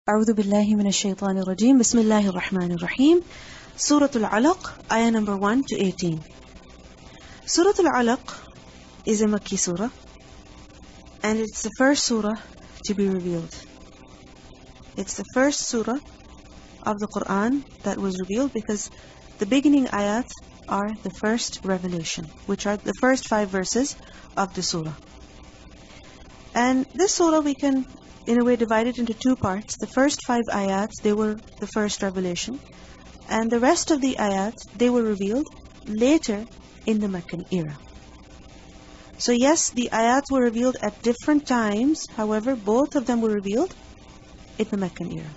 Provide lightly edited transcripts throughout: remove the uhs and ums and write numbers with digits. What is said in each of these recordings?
أعوذ بالله من الشيطان الرجيم بسم الله الرحمن الرحيم Surah Al-Alaq, ayah number 1 to 18. Surah Al-Alaq is a Makki surah, and it's the first surah to be revealed. It's the first surah of the Quran that was revealed because the beginning ayat are the first revelation, which are the first 5 verses of the surah. And this surah we can in a way divide it into 2 parts. The first 5 ayat, they were the first revelation. And the rest of the ayat, they were revealed later in the Meccan era. So yes, the ayat were revealed at different times. However, both of them were revealed in the Meccan era.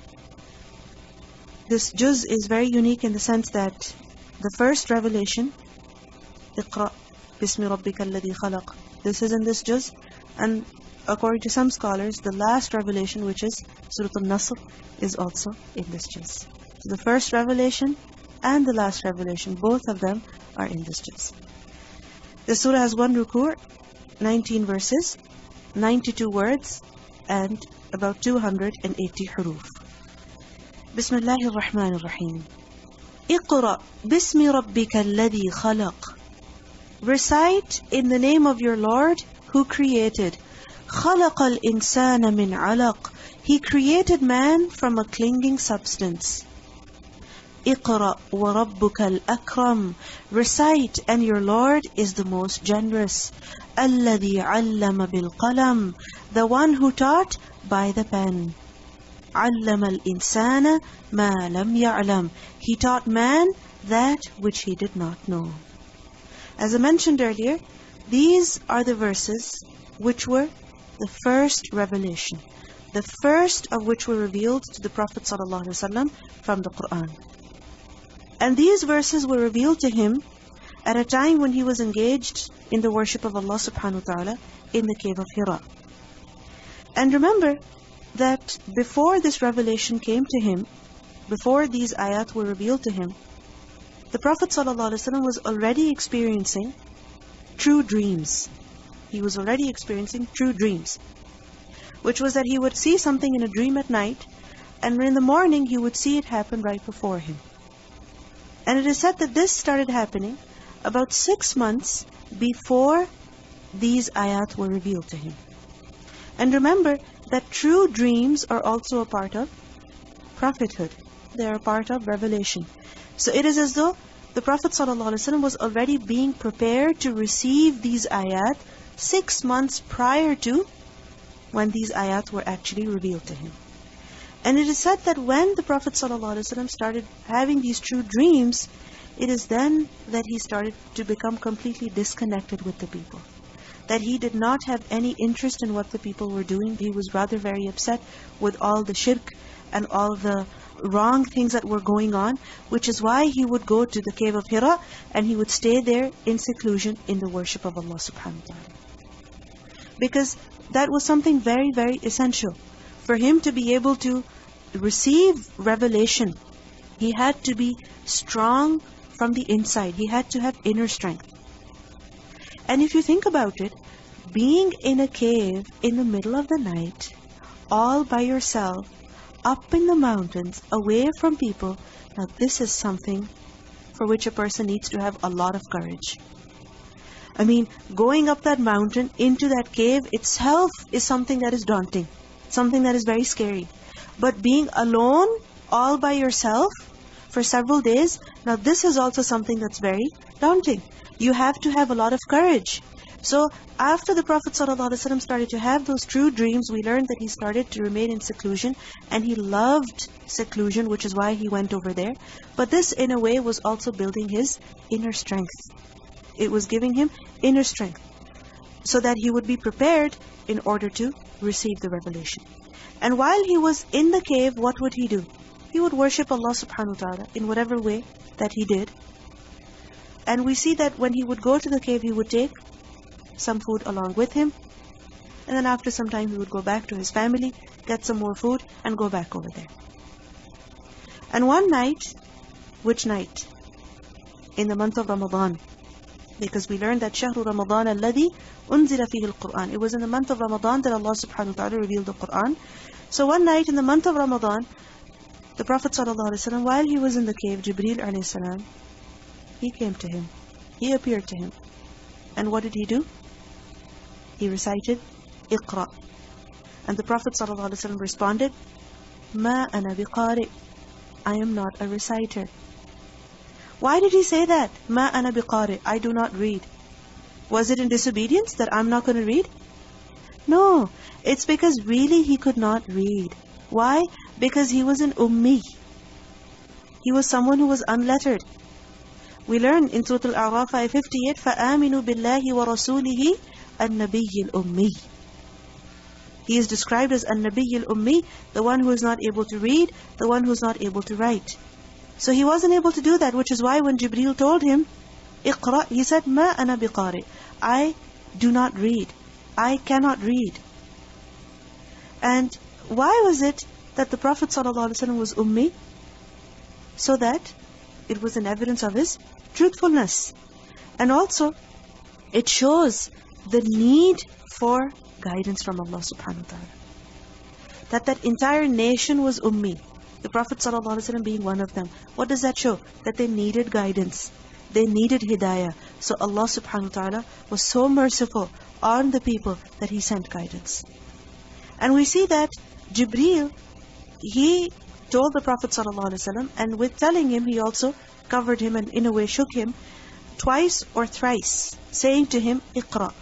This juz is very unique in the sense that the first revelation, Iqra bismi rabbika alladhi khalaq, this is in this juz. And according to some scholars, the last revelation, which is Surah Al-Nasr, is also in this juz. So the first revelation and the last revelation, both of them are in this juz. The surah has 1 ruku', 19 verses, 92 words, and about 280 huruf. Bismillahir Rahmanir Rahim. Iqra bismi rabbika alladhi khalaq. Recite in the name of your Lord who created. خَلَقَ الْإِنسَانَ مِنْ عَلَقٍ. He created man from a clinging substance. اقْرَأْ وَرَبُّكَ الْأَكْرَمُ. Recite, and your Lord is the most generous. الَّذِي عَلَّمَ بِالْقَلَمِ. The one who taught by the pen. عَلَّمَ الْإِنسَانَ مَا لَمْ يَعْلَمْ. He taught man that which he did not know. As I mentioned earlier, these are the verses which were the first revelation, the first of which were revealed to the Prophet ﷺ from the Quran. And these verses were revealed to him at a time when he was engaged in the worship of Allah subhanahu wa ta'ala in the cave of Hira. And remember that before this revelation came to him, before these ayat were revealed to him, the Prophet ﷺ was already experiencing true dreams. He was already experiencing true dreams, which was that he would see something in a dream at night, and in the morning he would see it happen right before him. And it is said that this started happening about 6 months before these ayat were revealed to him. And remember that true dreams are also a part of prophethood. They are a part of revelation. So it is as though the Prophet ﷺ was already being prepared to receive these ayat 6 months prior to when these ayat were actually revealed to him. And it is said that when the Prophet ﷺ started having these true dreams, it is then that he started to become completely disconnected with the people. That he did not have any interest in what the people were doing. He was rather very upset with all the shirk and all the wrong things that were going on, which is why he would go to the cave of Hira and he would stay there in seclusion in the worship of Allah subhanahu wa ta'ala. Because that was something very, very essential. For him to be able to receive revelation, he had to be strong from the inside. He had to have inner strength. And if you think about it, being in a cave in the middle of the night, all by yourself, up in the mountains, away from people, now this is something for which a person needs to have a lot of courage. I mean, going up that mountain into that cave itself is something that is daunting, something that is very scary. But being alone, all by yourself, for several days, now this is also something that's very daunting. You have to have a lot of courage. So after the Prophet ﷺ started to have those true dreams, we learned that he started to remain in seclusion, and he loved seclusion, which is why he went over there. But this in a way was also building his inner strength. It was giving him inner strength so that he would be prepared in order to receive the revelation. And while he was in the cave, what would he do? He would worship Allah subhanahu wa ta'ala in whatever way that he did. And we see that when he would go to the cave, he would take some food along with him. And then after some time, he would go back to his family, get some more food, and go back over there. And one night, which night? In the month of Ramadan, Because we learned that شهر رمضان الذي أنزل فيه القرآن. It was in the month of Ramadan that Allah subhanahu wa ta'ala revealed the Qur'an. So one night in the month of Ramadan, the Prophet ﷺ, while he was in the cave, Jibreel alayhi salam, he came to him. He appeared to him. And what did he do? He recited, Iqra. And the Prophet ﷺ responded, Ma ana biqari. I am not a reciter. Why did he say that? Ma ana biqari. I do not read. Was it in disobedience that I'm not going to read? No. It's because really he could not read. Why? Because he was an ummi. He was someone who was unlettered. We learn in Surah Al-A'raf 58, فَآمِنُوا بِاللَّهِ وَرَسُولِهِ النَّبِيِّ الْأُمِّيِّ. He is described as النَّبِيِّ الْأُمِّيِّ, the one who is not able to read, the one who is not able to write. So he wasn't able to do that, which is why when Jibreel told him, Iqra, he said, Ma ana biqari. I do not read. I cannot read. And why was it that the Prophet ﷺ was ummi? So that it was an evidence of his truthfulness. And also, it shows the need for guidance from Allah subhanahu wa ta'ala. That entire nation was ummi. The Prophet ﷺ being one of them. What does that show? That they needed guidance. They needed hidayah. So Allah subhanahu wa ta'ala was so merciful on the people that He sent guidance. And we see that Jibreel, he told the Prophet ﷺ, and with telling him, he also covered him and in a way shook him twice or thrice, saying to him, Iqra.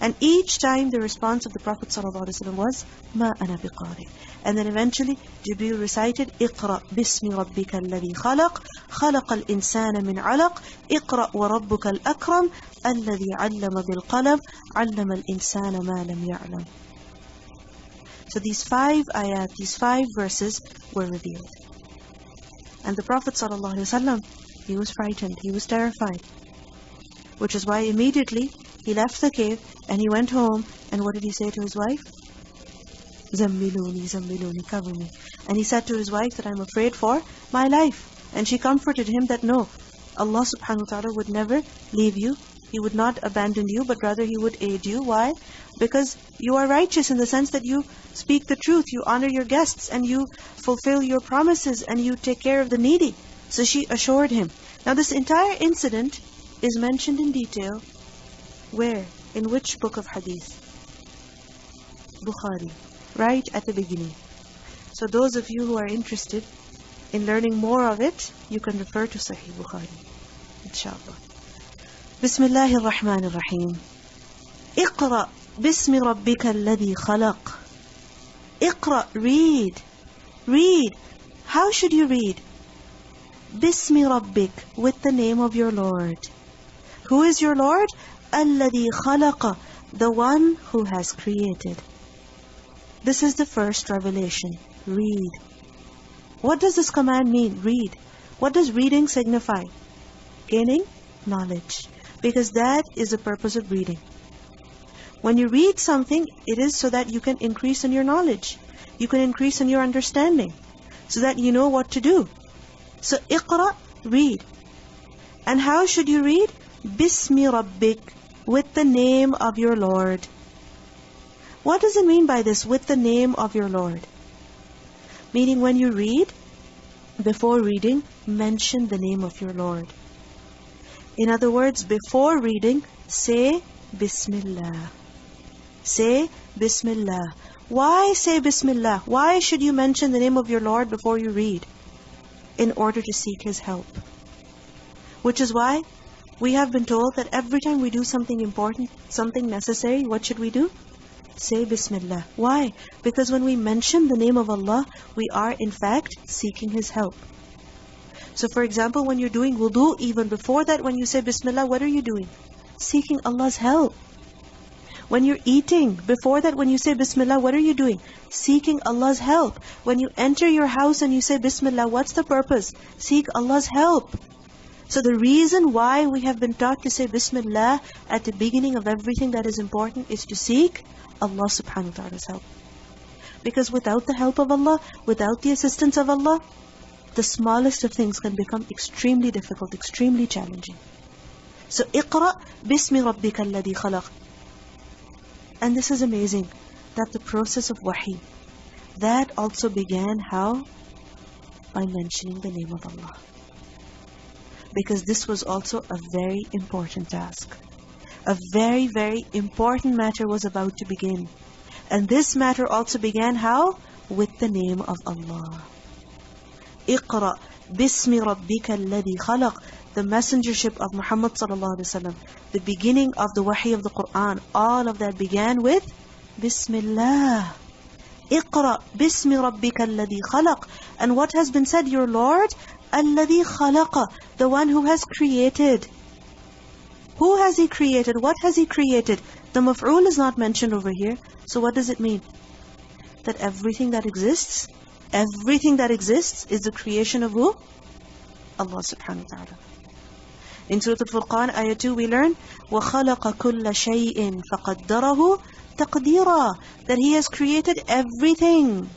And each time the response of the Prophet ﷺ was, Ma ana biqari. And then eventually Jibreel recited, Iqra bismi rabbika alladhi khalaq, khalaqa al-insana min alaq, Iqra wa rabbuka al-akram, alladhi allama bil-qalam, allama al-insana ma lam ya'lam. So these 5 ayat, these 5 verses were revealed. And the Prophet ﷺ, he was frightened, he was terrified. Which is why immediately he left the cave and he went home. And what did he say to his wife? Zammiluni, zammiluni, cover me. And he said to his wife that I'm afraid for my life. And she comforted him that no, Allah subhanahu wa ta'ala would never leave you. He would not abandon you, but rather He would aid you. Why? Because you are righteous in the sense that you speak the truth, you honor your guests, and you fulfill your promises, and you take care of the needy. So she assured him. Now this entire incident is mentioned in detail. Where? In which book of hadith? Bukhari. Right at the beginning. So those of you who are interested in learning more of it, you can refer to Sahih Bukhari. Inshallah. Bismillahir Rahmanir Rahim. Iqra bismi rabbika alladhi khalaq. Iqra, read. Read. How should you read? Bismi rabbik, with the name of your Lord. Who is your Lord? Alladhi khalaqa, the one who has created. This is the first revelation. Read. What does this command mean? Read. What does reading signify? Gaining knowledge. Because that is the purpose of reading. When you read something, it is so that you can increase in your knowledge. You can increase in your understanding. So that you know what to do. So, Iqra, read. And how should you read? Bismi Rabbik, with the name of your Lord. What does it mean by this, with the name of your Lord? Meaning when you read, before reading, mention the name of your Lord. In other words, before reading, say Bismillah. Say Bismillah. Why say Bismillah? Why should you mention the name of your Lord before you read? In order to seek His help. Which is why we have been told that every time we do something important, something necessary, what should we do? Say Bismillah. Why? Because when we mention the name of Allah, we are in fact seeking His help. So for example, when you're doing wudu, even before that, when you say Bismillah, what are you doing? Seeking Allah's help. When you're eating, before that, when you say Bismillah, what are you doing? Seeking Allah's help. When you enter your house and you say Bismillah, what's the purpose? Seek Allah's help. So the reason why we have been taught to say Bismillah at the beginning of everything that is important is to seek Allah subhanahu wa ta'ala's help. Because without the help of Allah, without the assistance of Allah, the smallest of things can become extremely difficult, extremely challenging. So, اقرأ بِاسْمِ رَبِّكَ الَّذِي خَلَقَ. And this is amazing, that the process of wahi, that also began how? By mentioning the name of Allah. Because this was also a very important task. A very, very important matter was about to begin. And this matter also began how? With the name of Allah. اقرأ بِاسْمِ رَبِّكَ الَّذِي خَلَقَ. The messengership of Muhammad sallallahu alaihi wasallam, the beginning of the wahi of the Quran, all of that began with Bismillah. اقرأ بِاسْمِ رَبِّكَ الَّذِي خَلَقَ. And what has been said? Your Lord, الَّذِي خَلَقَ, the one who has created. Who has He created? What has He created? The maf'ul is not mentioned over here. So what does it mean? That everything that exists is the creation of who? Allah subhanahu wa ta'ala. In Surah Al-Furqan, ayah 2, we learn, وَخَلَقَ كُلَّ شَيْءٍ فَقَدَّرَهُ تَقْدِيرًا. That He has created everything.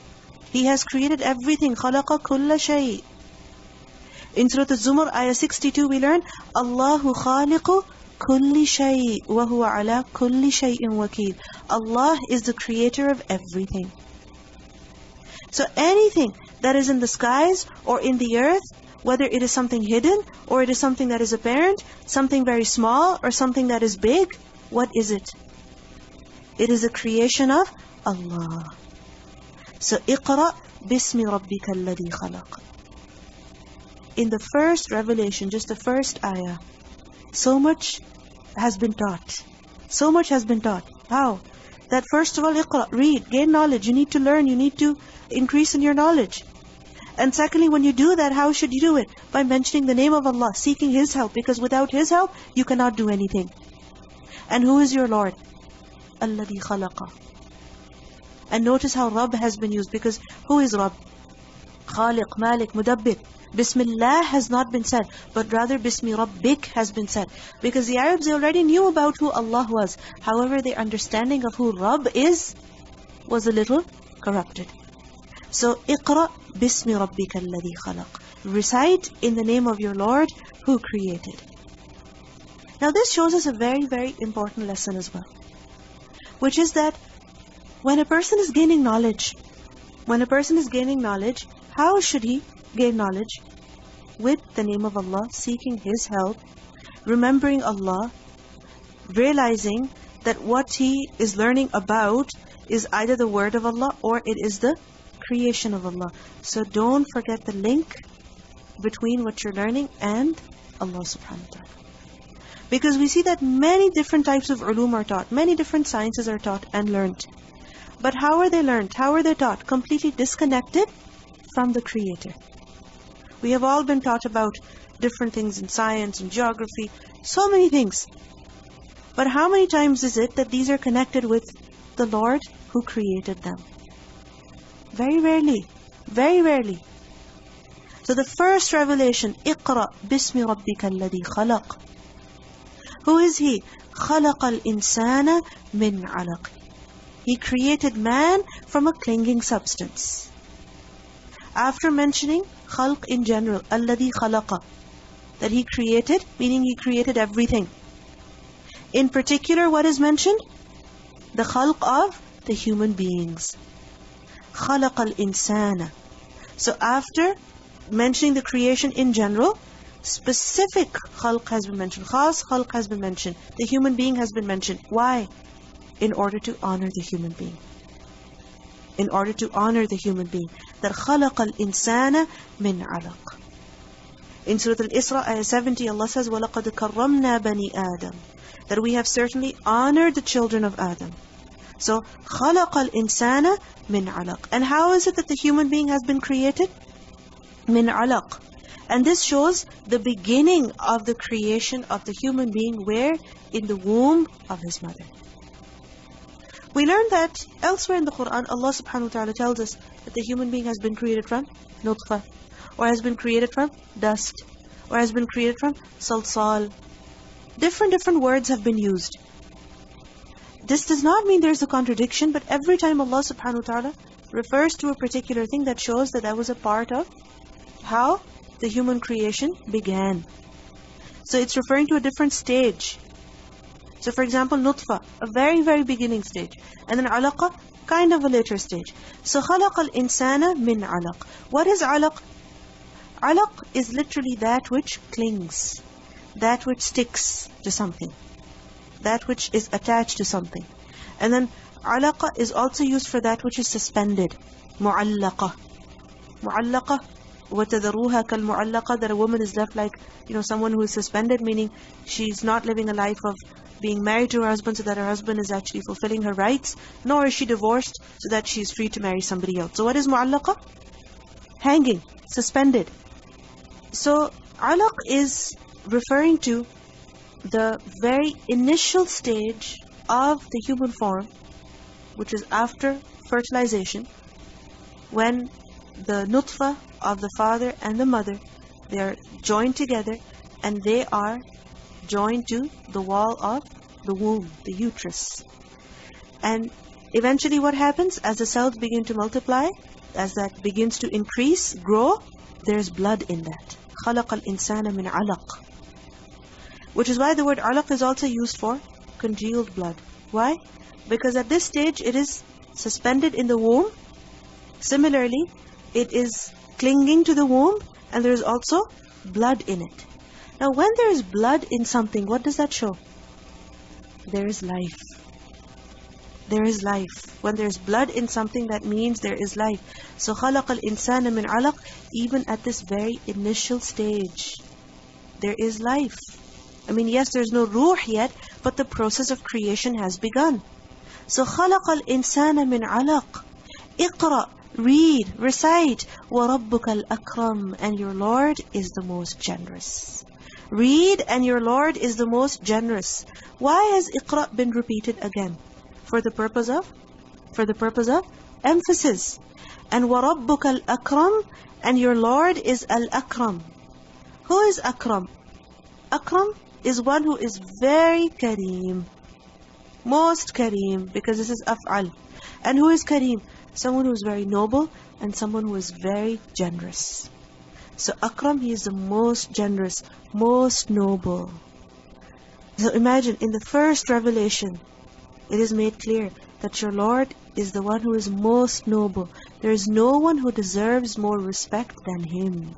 He has created everything. خَلَقَ كُلَّ شَيْءٍ. In Surah Al-Zumar, ayah 62, we learn, Allahu khaliqu kulli shay' wa huwa ala kulli shay'in wakeel. Allah is the creator of everything. So anything that is in the skies or in the earth, whether it is something hidden or it is something that is apparent, something very small or something that is big, what is it? It is a creation of Allah. So, اقرأ بِاسْمِ رَبِّكَ الَّذِي خَلَقَ. In the first revelation, just the first ayah, so much has been taught. So much has been taught. How? That first of all, iqra, read, gain knowledge. You need to learn, you need to increase in your knowledge. And secondly, when you do that, how should you do it? By mentioning the name of Allah, seeking His help. Because without His help, you cannot do anything. And who is your Lord? الَّذِي خَلَقَ. And notice how Rabb has been used. Because who is Rabb? Khaliq, Malik, Mudabbir. Bismillah has not been said, but rather Bismi Rabbik has been said. Because the Arabs, they already knew about who Allah was. However, their understanding of who Rabb is was a little corrupted. So, اقرأ بِاسْمِ رَبِّكَ الَّذِي خَلَقَ. Recite in the name of your Lord who created. Now this shows us a very, very important lesson as well. Which is that when a person is gaining knowledge, how should he gain knowledge? With the name of Allah, seeking His help, remembering Allah, realizing that what he is learning about is either the word of Allah or it is the creation of Allah. So don't forget the link between what you're learning and Allah subhanahu wa ta'ala. Because we see that many different types of ulum are taught, many different sciences are taught and learned. But how are they learned? How are they taught? Completely disconnected from the Creator. We have all been taught about different things in science and geography, so many things. But how many times is it that these are connected with the Lord who created them? Very rarely. Very rarely. So the first revelation, اقرأ بِاسْمِ رَبِّكَ الَّذِي خَلَقَ. Who is He? خَلَقَ الْإِنسَانَ مِنْ عَلَقٍ. He created man from a clinging substance. After mentioning khalq in general, الَّذِي خَلَقَ, that He created, meaning He created everything. In particular, what is mentioned? The khalq of the human beings. خَلَقَ الْإِنسَانَ. So after mentioning the creation in general, specific khalq has been mentioned. Khas khalq has been mentioned. The human being has been mentioned. Why? In order to honor the human being. In order to honor the human being. That خَلَقَ الْإِنسَانَ مِنْ عَلَقٍ. In Surah Al-Isra, ayah 70, Allah says, وَلَقَدْ كَرَّمْنَا بَنِي آدَمَ. That we have certainly honored the children of Adam. So, خَلَقَ الْإِنسَانَ مِنْ عَلَقٍ. And how is it that the human being has been created? مِنْ عَلَقٍ. And this shows the beginning of the creation of the human being, where? In the womb of his mother. We learn that elsewhere in the Quran, Allah subhanahu wa ta'ala tells us that the human being has been created from nutfa, or has been created from dust, or has been created from salsal. Different words have been used. This does not mean there's a contradiction, but every time Allah subhanahu wa ta'ala refers to a particular thing, that shows that that was a part of how the human creation began. So it's referring to a different stage. So for example, nutfa, a very, very beginning stage. And then alaqa, kind of a later stage. So خَلَقَ الْإِنسَانَ مِنْ عَلَقٍ. What is alaq? Alaq is literally that which clings, that which sticks to something, that which is attached to something. And then alaqa is also used for that which is suspended. Mu'allaqa. Mu'allaqa. وَتَذَرُوهَا كَالْمُعَلَّقَةِ. That a woman is left like, someone who is suspended, meaning she's not living a life of being married to her husband so that her husband is actually fulfilling her rights, nor is she divorced so that she's free to marry somebody else. So what is mu'allaqa? Hanging, suspended. So alaq is referring to the very initial stage of the human form, which is after fertilization, when the nutfa of the father and the mother, they are joined together and they are joined to the wall of the womb, the uterus. And eventually what happens? As the cells begin to multiply, as that begins to increase, grow, there's blood in that. خَلَقَ الْإِنسَانَ مِنْ عَلَقٍ. Which is why the word alaq is also used for congealed blood. Why? Because at this stage it is suspended in the womb. Similarly, it is clinging to the womb and there is also blood in it. Now when there is blood in something, what does that show? There is life. There is life. When there is blood in something, that means there is life. So خَلَقَ الْإِنسَانَ مِنْ عَلَقٍ. Even at this very initial stage, there is life. Yes, there's no ruh yet, but the process of creation has begun. So خَلَقَ الْإِنسَانَ مِنْ عَلَقٍ. اقرأ, read, recite. وَرَبُّكَ الْأَكْرَمُ. And your Lord is the most generous. Read, and your Lord is the most generous. Why has iqra been repeated again? For the purpose of emphasis. And وَرَبُّكَ الْأَكْرَمُ. And your Lord is Al-Akram. Who is Akram? Akram is one who is very Kareem. Most Kareem, because this is af'al. And who is Kareem? Someone who is very noble and someone who is very generous. So Akram, he is the most generous, most noble. So imagine, in the first revelation, it is made clear that your Lord is the one who is most noble. There is no one who deserves more respect than Him.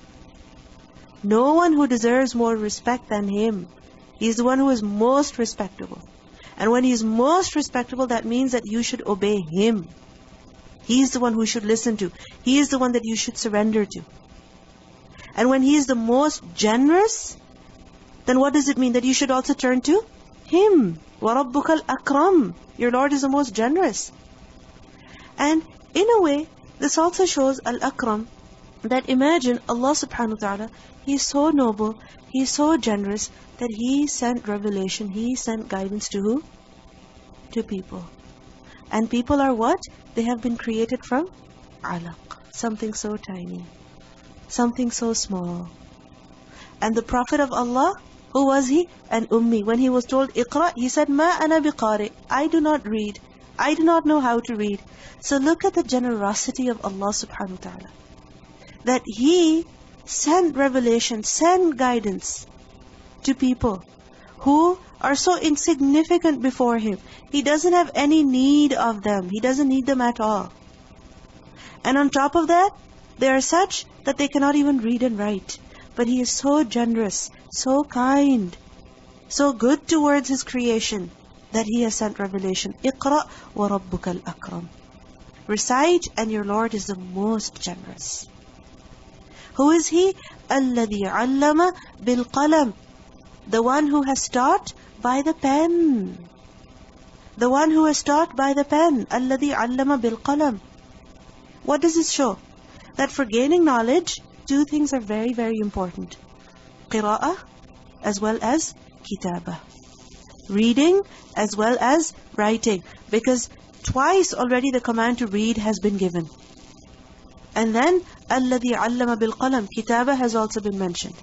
No one who deserves more respect than Him. He is the one who is most respectable. And when He is most respectable, that means that you should obey Him. He is the one who should listen to. He is the one that you should surrender to. And when He is the most generous, then what does it mean? That you should also turn to Him. وَرَبُّكَ الْأَكْرَمُ. Your Lord is the most generous. And in a way, this also shows Al-Akram, that imagine Allah subhanahu wa ta'ala, He is so noble, He is so generous, that He sent revelation, He sent guidance to who? To people. And people are what? They have been created from alaq, something so tiny, something so small. And the Prophet of Allah, who was he? An ummi. When he was told iqra, he said, ma ana biqari. I do not read. I do not know how to read. So look at the generosity of Allah subhanahu wa ta'ala. That He sent revelation, sent guidance to people who are so insignificant before Him. He doesn't have any need of them. He doesn't need them at all. And on top of that, they are such that they cannot even read and write. But He is so generous, so kind, so good towards His creation, that He has sent revelation. اقرأ وَرَبُّكَ الْأَكْرَمُ. Recite, and your Lord is the most generous. Who is He? الَّذِي عَلَّمَ بِالْقَلَمِ. The one who has taught by the pen. The one who has taught by the pen. الَّذِي عَلَّمَ بِالْقَلَمِ. What does this show? That for gaining knowledge, two things are very, very important. Qira'ah as well as kitabah. Reading as well as writing. Because twice already the command to read has been given. And then, الَّذِي عَلَّمَ بِالْقَلَمِ. Kitabah has also been mentioned.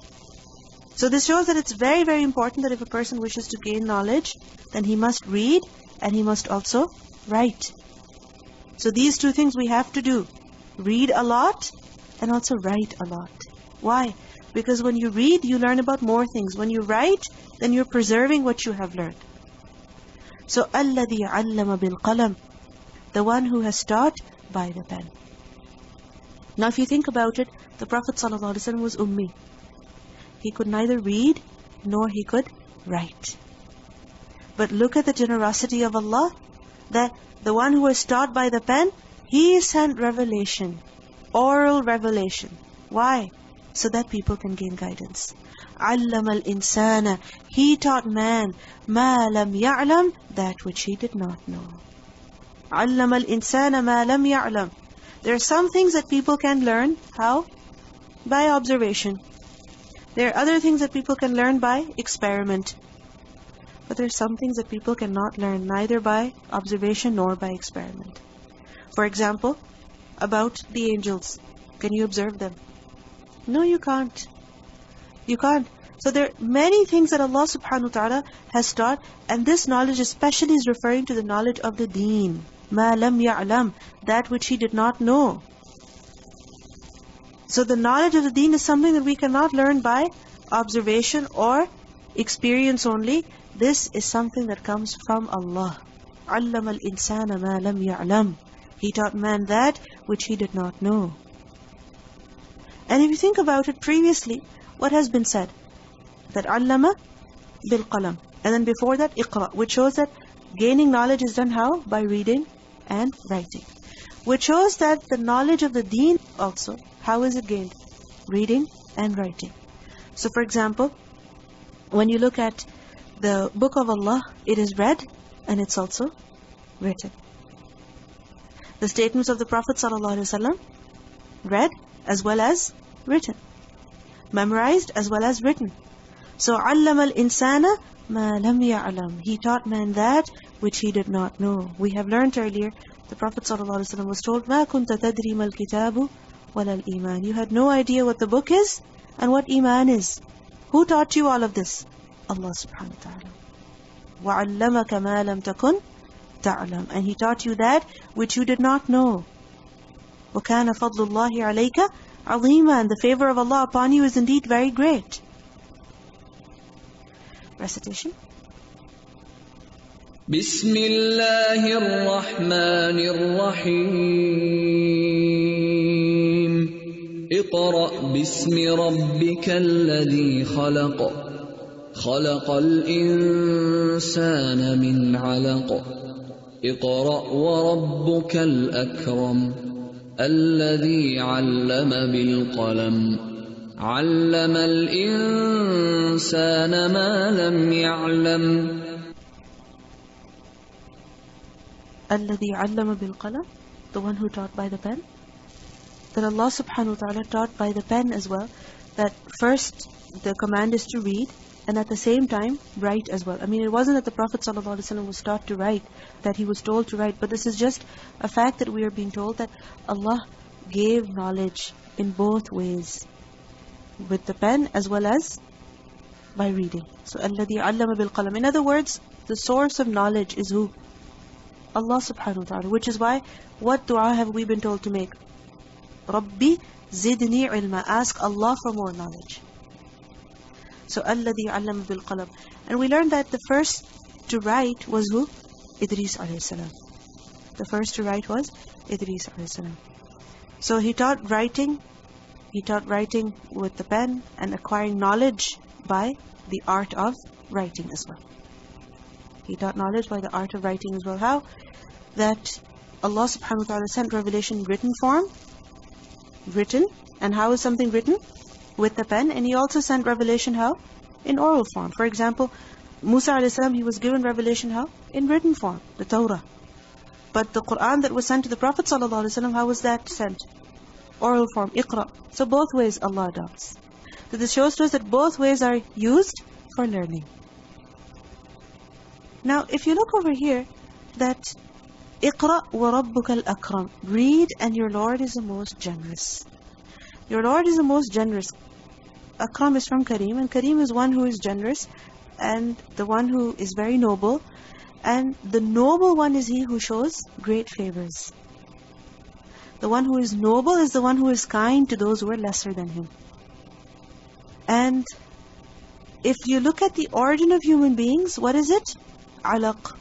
So this shows that it's very, very important that if a person wishes to gain knowledge, then he must read and he must also write. So these two things we have to do. Read a lot and also write a lot. Why? Because when you read, you learn about more things. When you write, then you're preserving what you have learned. So, الَّذِي عَلَّمَ بِالْقَلَمِ, the one who has taught by the pen. Now if you think about it, the Prophet ﷺ was ummi. He could neither read nor he could write. But look at the generosity of Allah, that the one who is taught by the pen, he sent revelation, oral revelation. Why? So that people can gain guidance. عَلَّمَ الْإِنسَانَ, he taught man, مَا لَمْ يَعْلَمْ, that which he did not know. عَلَّمَ الْإِنسَانَ مَا لَمْ يَعْلَمْ. There are some things that people can learn. How? By observation. There are other things that people can learn by experiment. But there are some things that people cannot learn neither by observation nor by experiment. For example, about the angels. Can you observe them? No, you can't. You can't. So there are many things that Allah subhanahu wa ta'ala has taught, and this knowledge especially is referring to the knowledge of the deen. مَا لَمْ يَعْلَمْ, that which he did not know. So the knowledge of the deen is something that we cannot learn by observation or experience only. This is something that comes from Allah. عَلَّمَ الْإِنسَانَ مَا لَمْ يَعْلَمْ. He taught man that which he did not know. And if you think about it previously, what has been said? That عَلَّمَ بِالْقَلَمِ. And then before that, اقرأ, which shows that gaining knowledge is done how? By reading and writing. Which shows that the knowledge of the deen also, how is it gained? Reading and writing. So for example, when you look at the book of Allah, it is read and it's also written. The statements of the Prophet ﷺ, read as well as written. Memorized as well as written. So, عَلَّمَ الْإِنسَانَ مَا لَمْ يَعْلَمْ. He taught man that which he did not know. We have learned earlier, the Prophet ﷺ was told, مَا كُنْتَ تَدْرِي مَا الْكِتَابُ وَلَا الْإِيمَانِ. You had no idea what the book is and what iman is. Who taught you all of this? Allah subhanahu wa ta'ala. وَعَلَّمَكَ مَا لَمْ تَكُنْ تَعْلَمْ. And He taught you that which you did not know. وَكَانَ فَضْلُ اللَّهِ عَلَيْكَ عَظِيمًا. And the favor of Allah upon you is indeed very great. Recitation. بسم الله الرحمن الرحيم اقرأ باسم ربك الذي خلق خلق الإنسان من علق اقرأ وربك الأكرم الذي علم بالقلم علم الإنسان ما لم يعلم الذي علم بالقلم, the one who taught by the pen. That Allah subhanahu wa ta'ala taught by the pen as well. That first the command is to read, and at the same time write as well. I mean, it wasn't that the Prophet ﷺ was taught to write, that he was told to write, but this is just a fact that we are being told that Allah gave knowledge in both ways, with the pen as well as by reading. So الذي علم بالقلم. In other words, the source of knowledge is who? Allah subhanahu wa ta'ala. Which is why, what dua have we been told to make? Rabbi zidni ilma. Ask Allah for more knowledge. So الذي علم بالقلم. And we learned that the first to write was who? Idris alayhi salam. The first to write was Idris alayhi salam. So he taught writing. He taught writing with the pen and acquiring knowledge by the art of writing as well. He taught knowledge by the art of writing as well. How? That Allah subhanahu wa ta'ala sent revelation in written form. Written. And how is something written? With the pen. And He also sent revelation how? In oral form. For example, Musa alayhi salam, he was given revelation how? In written form. The Torah. But the Quran that was sent to the Prophet sallallahu alaihi wasallam, how was that sent? Oral form. Iqra. So both ways Allah adopts. So this shows to us that both ways are used for learning. Now, if you look over here, that Iqra wa rabbukal akram. Read and your Lord is the most generous. Your Lord is the most generous. Akram is from Kareem, and Kareem is one who is generous, and the one who is very noble. And the noble one is he who shows great favors. The one who is noble is the one who is kind to those who are lesser than him. And if you look at the origin of human beings, what is it? Alaq.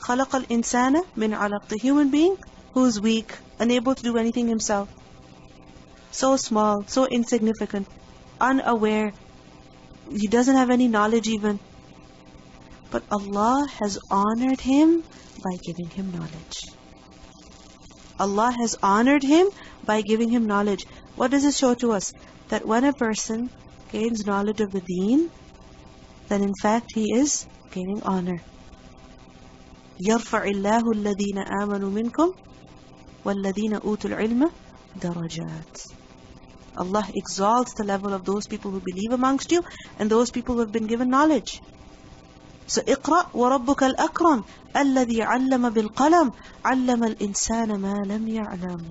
خَلَقَ الْإِنسَانَ مِنْ عَلَقٍ. The human being who is weak, unable to do anything himself. So small, so insignificant, unaware. He doesn't have any knowledge even. But Allah has honored him by giving him knowledge. Allah has honored him by giving him knowledge. What does it show to us? That when a person gains knowledge of the deen, then in fact he is gaining honor. يَرْفَعِ اللَّهُ الَّذِينَ آمَنُوا مِنْكُمْ وَالَّذِينَ أُوتُوا الْعِلْمَ دَرَجَاتٍ. Allah exalts the level of those people who believe amongst you and those people who have been given knowledge. So اقرأ وَرَبُّكَ الْأَكْرَمُ الَّذِي عَلَّمَ بِالْقَلَمِ عَلَّمَ الْإِنسَانَ مَا لَمْ يَعْلَمْ.